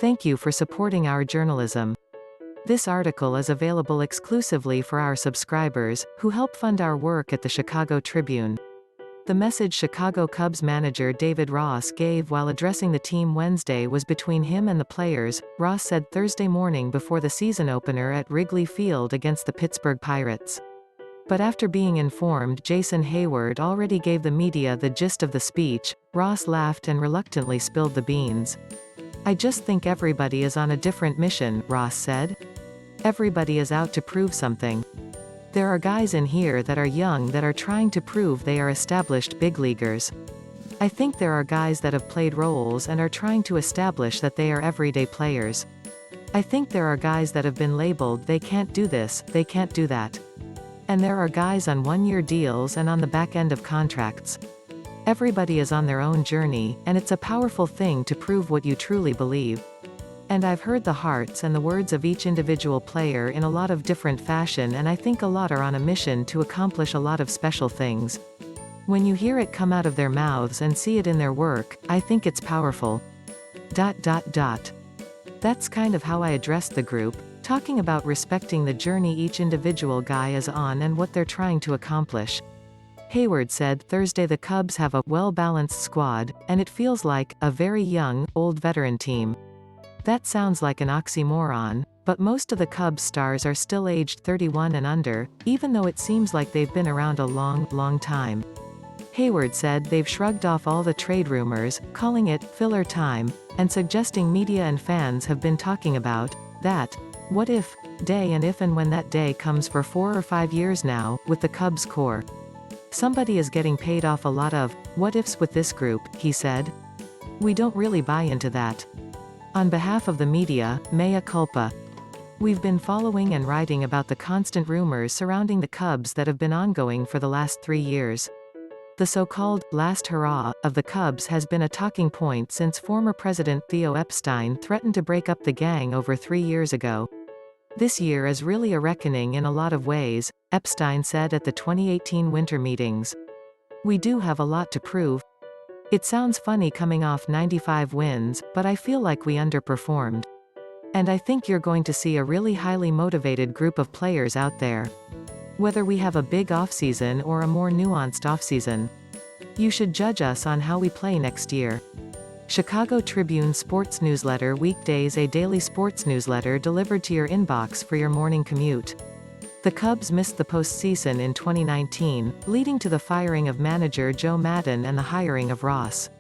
Thank you for supporting our journalism. This article is available exclusively for our subscribers, who help fund our work at the Chicago Tribune. The message Chicago Cubs manager David Ross gave while addressing the team Wednesday was between him and the players, Ross said Thursday morning before the season opener at Wrigley Field against the Pittsburgh Pirates. But after being informed Jason Heyward already gave the media the gist of the speech, Ross laughed and reluctantly spilled the beans. "I just think everybody is on a different mission," Ross said. "Everybody is out to prove something. There are guys in here that are young that are trying to prove they are established big leaguers. I think there are guys that have played roles and are trying to establish that they are everyday players. I think there are guys that have been labeled they can't do this, they can't do that. And there are guys on one-year deals and on the back end of contracts. Everybody is on their own journey, and it's a powerful thing to prove what you truly believe. And I've heard the hearts and the words of each individual player in a lot of different fashion, and I think a lot are on a mission to accomplish a lot of special things. When you hear it come out of their mouths and see it in their work, I think it's powerful." That's kind of how I addressed the group, talking about respecting the journey each individual guy is on and what they're trying to accomplish. Heyward said Thursday the Cubs have a well-balanced squad, and it feels like a very young, old veteran team. That sounds like an oxymoron, but most of the Cubs stars are still aged 31 and under, even though it seems like they've been around a long time. Heyward said they've shrugged off all the trade rumors, calling it filler time, and suggesting media and fans have been talking about that what if day, and if and when that day comes for 4 or 5 years now, with the Cubs core. "Somebody is getting paid off a lot of what ifs with this group," he said. "We don't really buy into that. On behalf of the media, mea culpa. We've been following and writing about the constant rumors surrounding the Cubs that have been ongoing for the last 3 years. The so-called last hurrah of the Cubs has been a talking point since former President Theo Epstein threatened to break up the gang over 3 years ago. This year is really a reckoning in a lot of ways," Epstein said at the 2018 winter meetings. "We do have a lot to prove. It sounds funny coming off 95 wins, but I feel like we underperformed. And I think you're going to see a really highly motivated group of players out there. Whether we have a big offseason or a more nuanced offseason. You should judge us on how we play next year." Chicago Tribune Sports Newsletter weekdays, a daily sports newsletter delivered to your inbox for your morning commute. The Cubs missed the postseason in 2019, leading to the firing of manager Joe Maddon and the hiring of Ross.